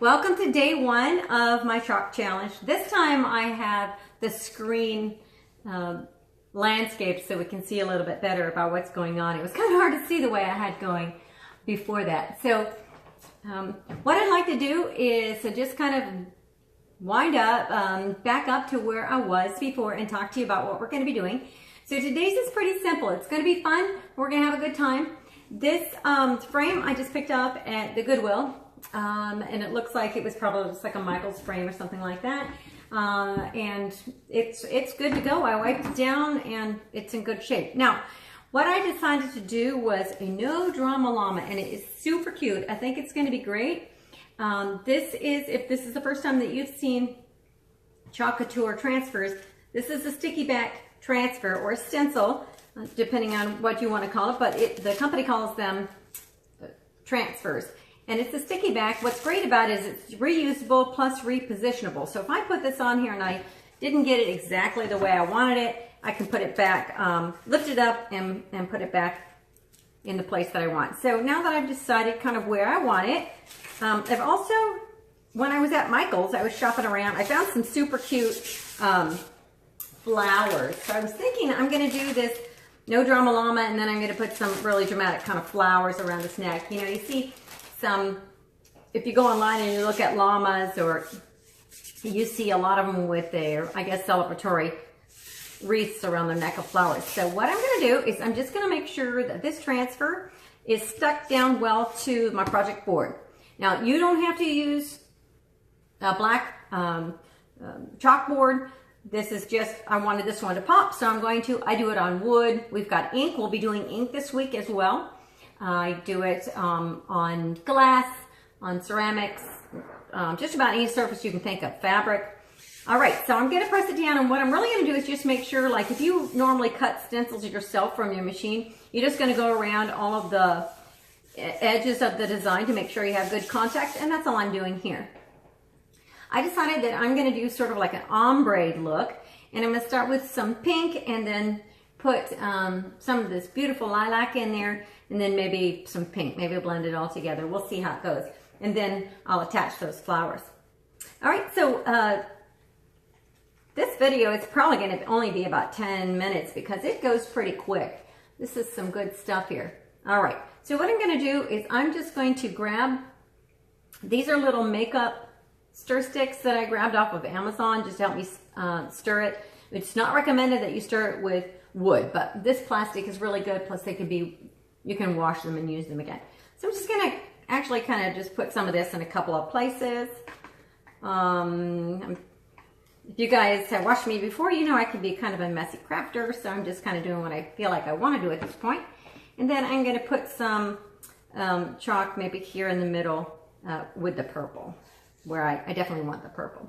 Welcome to day one of my chalk challenge. This time I have the screen landscape so we can see a little bit better about what's going on. It was kind of hard to see the way I had going before that. So what I'd like to do is just kind of wind up, back up to where I was before and talk to you about what we're going to be doing. So today's is pretty simple. It's going to be fun. We're going to have a good time. This frame I just picked up at the Goodwill. And it looks like it was probably just like a Michaels frame or something like that. And it's good to go. I wiped it down and it's in good shape. Now, what I decided to do was a No Drama Llama, and it is super cute. I think it's going to be great. If this is the first time that you've seen Chalk Couture transfers, this is a sticky back transfer or a stencil, depending on what you want to call it, but the company calls them transfers. And it's a sticky back. What's great about it is it's reusable plus repositionable. So if I put this on here and I didn't get it exactly the way I wanted it, I can put it back, lift it up and put it back in the place that I want. So now that I've decided kind of where I want it, I've also, when I was at Michael's, I was shopping around, I found some super cute flowers. So I was thinking I'm going to do this No Drama Llama, and then I'm going to put some really dramatic kind of flowers around his neck. You know, you see if you go online and you look at llamas, or you see a lot of them with their, I guess, celebratory wreaths around their neck of flowers. So what I'm going to do is I'm just going to make sure that this transfer is stuck down well to my project board. Now, you don't have to use a black chalkboard. This is just, I wanted this one to pop, so I do it on wood. We've got ink. We'll be doing ink this week as well. I do it on glass, on ceramics, just about any surface you can think of, fabric. All right, so I'm going to press it down, and what I'm really going to do is just make sure, like if you normally cut stencils yourself from your machine, you're just going to go around all of the edges of the design to make sure you have good contact, and that's all I'm doing here. I decided that I'm going to do sort of like an ombre look, and I'm going to start with some pink and then put some of this beautiful lilac in there, and then maybe some pink. Maybe I'll blend it all together. We'll see how it goes. And then I'll attach those flowers. All right, so this video is probably going to only be about 10 minutes because it goes pretty quick. This is some good stuff here. All right, so what I'm going to do is I'm just going to grab, these are little makeup stir sticks that I grabbed off of Amazon just to help me stir it. It's not recommended that you stir it with wood, but this plastic is really good, plus they could be, you can wash them and use them again. So I'm just gonna actually kind of just put some of this in a couple of places. If you guys have watched me before, you know I can be kind of a messy crafter, so I'm just kind of doing what I feel like I want to do at this point. And then I'm going to put some chalk maybe here in the middle with the purple, where I definitely want the purple.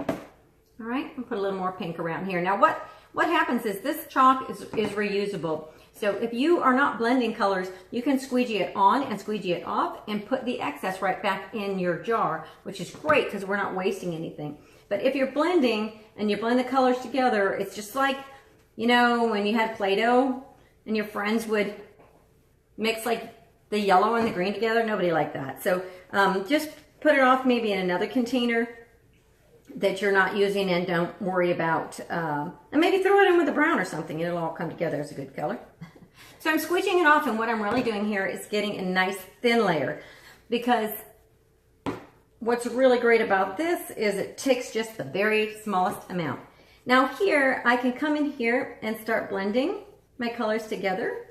All right, I'll put a little more pink around here. Now what happens is this chalk is reusable. So if you are not blending colors, you can squeegee it on and squeegee it off and put the excess right back in your jar, which is great because we're not wasting anything. But if you're blending and you blend the colors together, it's just like, you know, when you had Play-Doh and your friends would mix like the yellow and the green together. Nobody liked that. So just put it off maybe in another container that you're not using, and don't worry about, and maybe throw it in with the brown or something. It'll all come together as a good color. So I'm squeegeeing it off, and what I'm really doing here is getting a nice thin layer, because what's really great about this is it takes just the very smallest amount. Now here, I can come in here and start blending my colors together.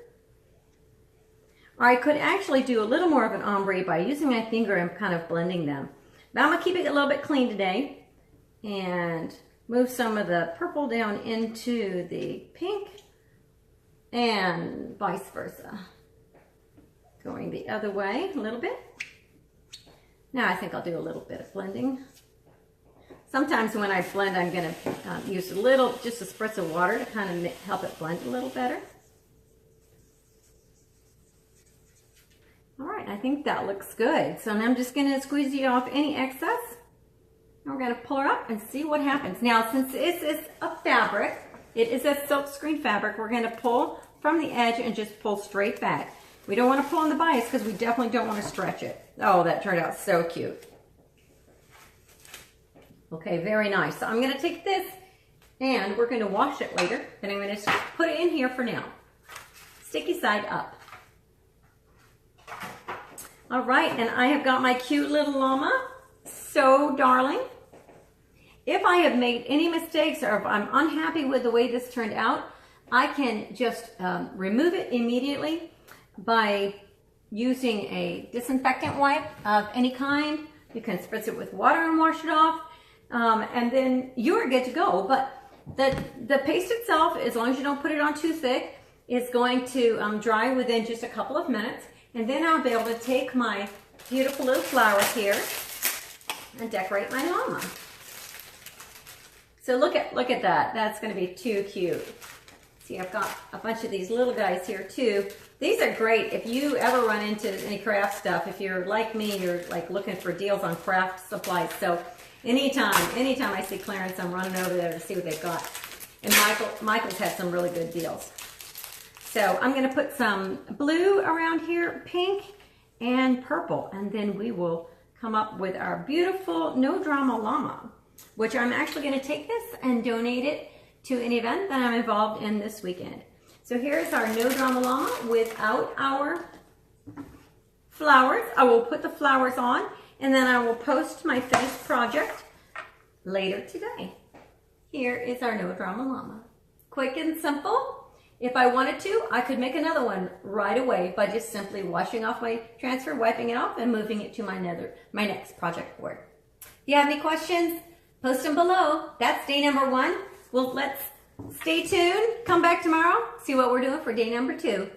Or I could actually do a little more of an ombre by using my finger and kind of blending them. But I'm gonna keep it a little bit clean today and move some of the purple down into the pink and vice versa. Going the other way a little bit. Now I think I'll do a little bit of blending. Sometimes when I blend, I'm gonna use just a spritz of water to kind of help it blend a little better. All right, I think that looks good. So now I'm just gonna squeegee off any excess. And we're gonna pull her up and see what happens. Now, since this is a fabric, it is a silk screen fabric, we're gonna pull from the edge and just pull straight back. We don't wanna pull on the bias because we definitely don't wanna stretch it. Oh, that turned out so cute. Okay, very nice. So I'm going to take this and we're going to wash it later. And I'm going to just put it in here for now. Sticky side up. All right, and I have got my cute little llama. So darling. If I have made any mistakes or if I'm unhappy with the way this turned out, I can just remove it immediately by using a disinfectant wipe of any kind. You can spritz it with water and wash it off, and then you're good to go. But the paste itself, as long as you don't put it on too thick, is going to dry within just a couple of minutes. And then I'll be able to take my beautiful little flowers here and decorate my llama. So look at that. That's going to be too cute. See, I've got a bunch of these little guys here too. These are great if you ever run into any craft stuff. If you're like me, you're like looking for deals on craft supplies. So anytime I see clearance, I'm running over there to see what they've got. And Michael's had some really good deals. So I'm going to put some blue around here, pink and purple, and then we will come up with our beautiful No Drama Llama, which I'm actually going to take this and donate it to an event that I'm involved in this weekend. So here's our No Drama Llama without our flowers. I will put the flowers on and then I will post my finished project later today. Here is our No Drama Llama. Quick and simple. If I wanted to, I could make another one right away by just simply washing off my transfer, wiping it off, and moving it to my next project board. If you have any questions, post them below. That's day number 1. Well, let's stay tuned. Come back tomorrow. See what we're doing for day number 2.